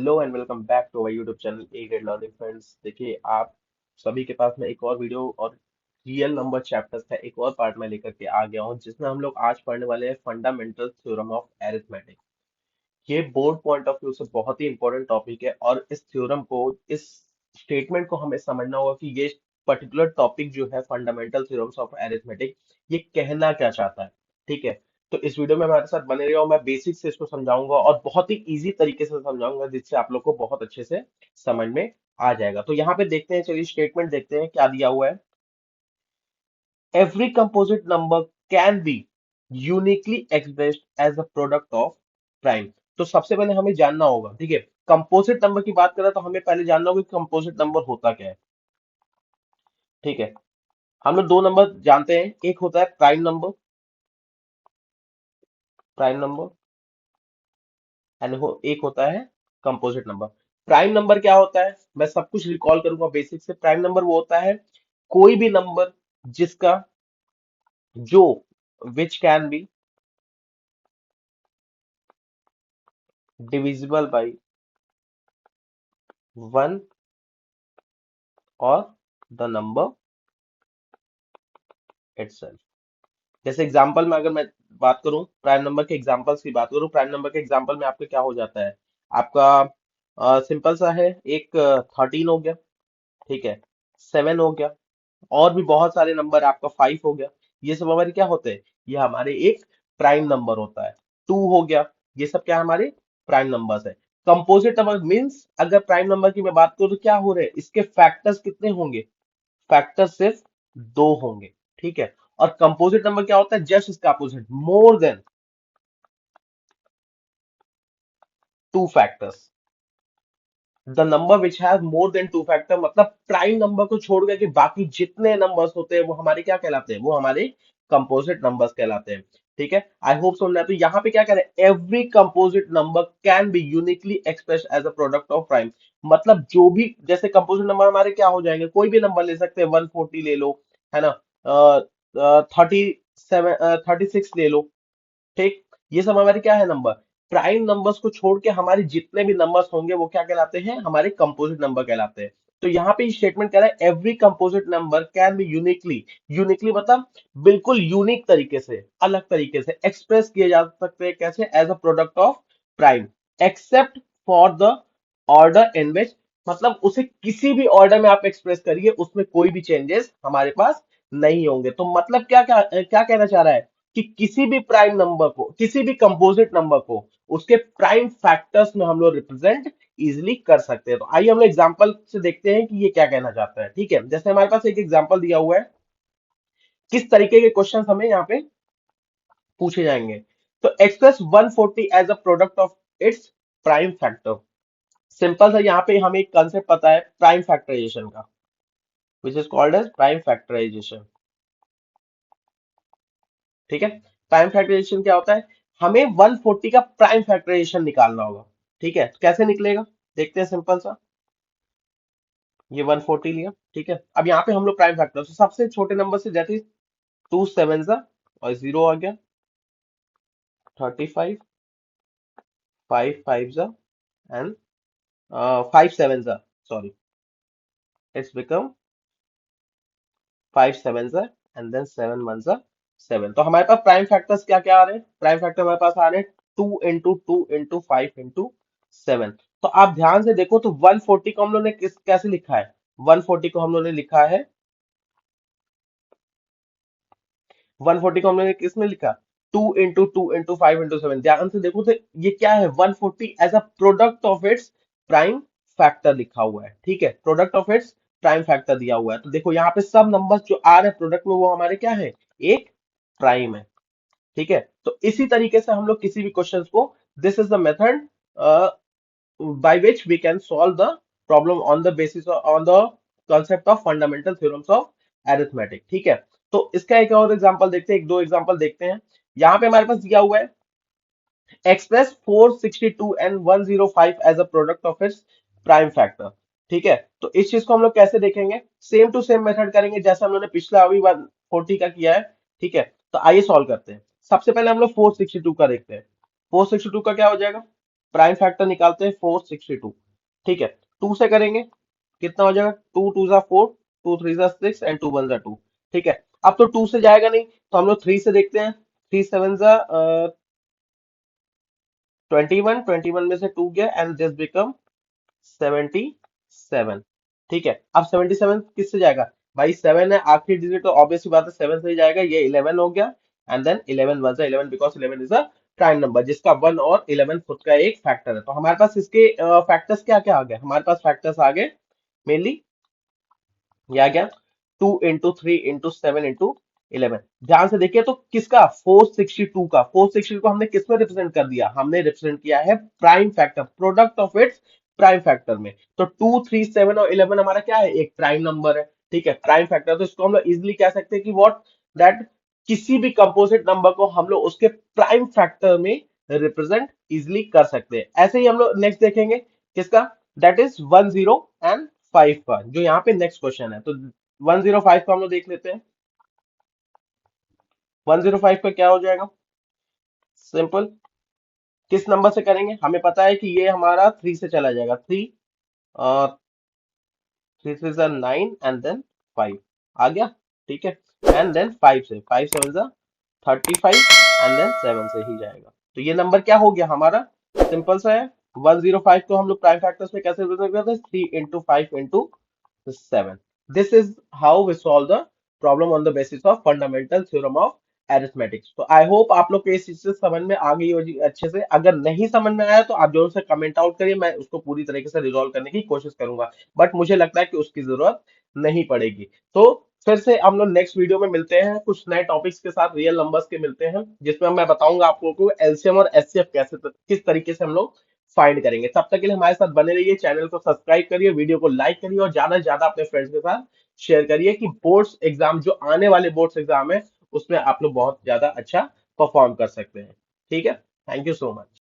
Hello and welcome back to our YouTube channel A grade learning friends. देखिए, आप सभी के पास में एक और वीडियो और रियल नंबर चैप्टर्स का एक और पार्ट में लेकर के आ गया हूं, जिसमें हम लोग आज पढ़ने वाले हैं फंडामेंटल थ्योरम ऑफ अरिथमेटिक। ये बोर्ड पॉइंट ऑफ व्यू से बहुत ही इंपॉर्टेंट टॉपिक है और इस थ्योरम को, इस स्टेटमेंट को हमें समझना होगा कि ये पर्टिकुलर टॉपिक जो है फंडामेंटल थ्योरम्स ऑफ अरिथमेटिक, ये कहना क्या चाहता है। ठीक है, तो इस वीडियो में हमारे साथ बने रहिए और मैं बेसिक से इसको समझाऊंगा और बहुत ही इजी तरीके से समझाऊंगा, जिससे आप लोग को बहुत अच्छे से समझ में आ जाएगा। तो यहाँ पे देखते हैं, चलिए स्टेटमेंट देखते हैं क्या दिया हुआ है। Every composite number can be uniquely expressed as a product of prime। तो सबसे पहले हमें जानना होगा, ठीक है, कंपोजिट नंबर की बात करें तो हमें पहले जानना होगा कि कंपोजिट नंबर होता क्या है। ठीक है, हम लोग दो नंबर जानते हैं, एक होता है prime number, prime number and एक होता है कंपोजिट नंबर। प्राइम नंबर क्या होता है, मैं सब कुछ रिकॉल करूंगा बेसिक से। प्राइम नंबर वो होता है कोई भी नंबर जिसका, जो, which can be divisible by one और द नंबर इटसेल्फ। जैसे एग्जांपल में अगर मैं बात करूं, प्राइम नंबर के एग्जांपल्स की बात करूं, प्राइम नंबर के एग्जांपल में आपका क्या हो जाता है, आपका सिंपल सा है, एक 13 हो गया, ठीक है, 7 हो गया, और भी बहुत सारे नंबर, आपका 5 हो गया। ये सब हमारे क्या होते हैं, ये हमारे एक प्राइम नंबर होता है। 2 हो गया, ये सब क्या हमारे प्राइम नंबर्स है। कंपोजिट नंबर मीन्स, अगर प्राइम नंबर की मैं बात करूं तो क्या हो रहे हैं, इसके फैक्टर्स कितने होंगे, फैक्टर सिर्फ दो होंगे। ठीक है, और कंपोजिट नंबर क्या होता है, जस्ट इसका opposite, more than two factors. The number which have more than two factor, मतलब प्राइम नंबर को छोड़ के बाकी जितने नंबर्स होते हैं वो हमारे क्या कहलाते हैं, वो हमारे कंपोजिट नंबर्स कहलाते हैं। ठीक है, आई होप समझ में आया। तो यहाँ पे क्या कह रहे हैं, every composite number can be uniquely express as a product of prime. मतलब जो भी, जैसे कंपोजिट नंबर हमारे क्या हो जाएंगे, कोई भी नंबर ले सकते हैं, 140 ले लो, है ना, 37, 36 ले लो। ठीक, ये सब हमारे क्या है, नंबर। प्राइम नंबर्स को छोड़ के हमारे जितने भी नंबर्स होंगे वो क्या कहलाते हैं, हमारे कंपोजिट नंबर कहलाते हैं। तो यहाँ पे स्टेटमेंट कह रहा है every composite number can be uniquely, uniquely मतलब बिल्कुल यूनिक तरीके से, अलग तरीके से एक्सप्रेस किए जा सकते हैं, कैसे, as a product of prime, except for the order in which, मतलब उसे किसी भी ऑर्डर में आप एक्सप्रेस करिए, उसमें कोई भी चेंजेस हमारे पास नहीं होंगे। तो मतलब क्या क्या क्या कहना चाह रहा है, कि किसी भी प्राइम नंबर को, किसी भी कंपोजिट नंबर को उसके प्राइम फैक्टर्स में हम लोग रिप्रेजेंट इजिली कर सकते हैं। तो आइए हम लोग एग्जांपल से देखते हैं कि ये क्या कहना चाहता है। ठीक है, जैसे हमारे पास एक एग्जांपल दिया हुआ है, किस तरीके के क्वेश्चन हमें यहाँ पे पूछे जाएंगे। तो express 140 as a product of its prime factor. Simple सा, यहाँ पे हमें एक कंसेप्ट पता है प्राइम फैक्टराइजेशन का, which is called as prime factorisation. ठीक है, प्राइम फैक्टराइजेशन क्या होता है, हमें 140 का प्राइम फैक्टराइजेशन निकालना होगा। ठीक है, तो कैसे निकलेगा, देखते हैं सिंपल सा। ये 140 लिया, ठीक है, अब यहाँ पे हम लोग प्राइम फैक्टर, तो सबसे छोटे नंबर से, जैसे 2 7 और 0 आ गया, 35, 5 5 and 5 7 sorry, it's become 5 7 and then 7 1 7। तो हमारे पास प्राइम फैक्टर्स क्या क्या आ रहे हैं, प्राइम फैक्टर हमारे पास आ रहे हैं 2 into 2 into 5 into 7। तो आप ध्यान से देखो, तो 140 को हम लोग ने कैसे लिखा है, 140 को हम लोग ने लिखा है, 140 को हम लोग ने किस में लिखा, 2 into 2 into 5 into 7। ध्यान से देखो, तो ये क्या है, 140 as a product of its prime factor लिखा हुआ है। ठीक है, product of its prime factor दिया हुआ है। तो देखो यहाँ पे सब नंबर्स जो आ रहे हैं प्रोडक्ट में, वो हमारे क्या है, एक प्राइम है। ठीक है, तो इसी तरीके से हम लोग किसी भी क्वेश्चंस को, this is the method by which we can solve the problem on the basis of, on the concept of fundamental theorems of arithmetic। ठीक है, तो इसका एक और एग्जांपल देखते हैं, एक दो एग्जांपल देखते हैं। यहाँ पे हमारे पास दिया हुआ है express 462 and 105 as a product of its prime factor. ठीक है, तो इस चीज को हम लोग कैसे देखेंगे, सेम टू सेम मेथड करेंगे जैसे हम लोग ने पिछला अभी 140 का किया है। ठीक है, तो आइए सॉल्व करते हैं। सबसे पहले हम लोग 462 का देखते हैं। 462 का क्या हो जाएगा, प्राइम फैक्टर निकालते हैं 462। ठीक है, 2 से करेंगे कितना हो जाएगा, 2 2 जा 4, 2 3 जा 6 एंड 2 1 जा 2। ठीक है, अब तो 2 से जाएगा नहीं तो हम लोग 3 से देखते हैं। 3 7 जा 21, 21 में से 2 गया एंड दिस बिकम 77। ठीक है, अब 77 किससे जाएगा, भाई 7 है आखिरी डिजिट, तो ऑब्वियसली बात है 7 से ही जाएगा, ये 11 हो गया एंड देन 11 वन जा 11 because 11 is a prime number जिसका 1 और 11 खुद का एक फैक्टर है। तो हमारे पास इसके फैक्टर्स क्या क्या आ गए, हमारे पास फैक्टर्स आ गए मेनली ये आ गया 2 into 3 into 7 into 11। ध्यान से देखिए तो किसका 462 का, 462 को हमने किसमें रिप्रेजेंट कर दिया, हमने रिप्रेजेंट किया है prime factor, product of its prime factor में। तो 2 3 7 और 11 हमारा क्या है, एक प्राइम नंबर है। ठीक है, प्राइम फैक्टर, तो इसको हम लोग इजिली कह सकते हैं कि व्हाट दैट किसी भी कंपोजिट नंबर को हम लोग उसके प्राइम फैक्टर में रिप्रेजेंट इजिली कर सकते हैं। ऐसे ही हम लोग नेक्स्ट देखेंगे किसका, दैट इज 105 का, जो यहाँ पे नेक्स्ट क्वेश्चन है। तो 105 को हम लोग देख लेते हैं। 105 का क्या हो जाएगा, सिंपल, किस नंबर से करेंगे, हमें पता है कि ये हमारा 3 से चला जाएगा, 3 3 3 जा 9 एंड देन 5 आ गया। ठीक है, एंड देन 5 से 5 7 जा 35 एंड देन 7 से ही जाएगा। तो ये नंबर क्या हो गया हमारा, सिंपल सा है। 105 को हम लोग प्राइम फैक्टर्स में कैसे रिप्रेजेंट करते हैं, 3 into 5 into 7। This is how we solve the problem on the basis of fundamental theorem of arithmetic। तो आई होप आप लोग को इस चीज से समझ में आ गई होगी अच्छे से। अगर नहीं समझ में आया तो आप जरूर से कमेंट आउट करिए, मैं उसको पूरी तरीके से रिजॉल्व करने की कोशिश करूंगा, बट मुझे लगता है कि उसकी जरूरत नहीं पड़ेगी। तो फिर से हम लोग नेक्स्ट वीडियो में मिलते हैं, कुछ नए टॉपिक्स के साथ, रियल नंबर्स के मिलते हैं, जिसमें मैं बताऊंगा आप लोगों को एलसीएम और एचसीएफ कैसे किस तरीके से हम लोग फाइंड करेंगे। तब तक के लिए हमारे साथ बने रहिए, चैनल को सब्सक्राइब करिए, वीडियो को लाइक करिए और ज्यादा से ज्यादा अपने फ्रेंड्स के साथ शेयर करिए कि बोर्ड्स एग्जाम, जो आने वाले बोर्ड्स एग्जाम है, उसमें आप लोग बहुत ज्यादा अच्छा परफॉर्म कर सकते हैं। ठीक है, थैंक यू सो मच।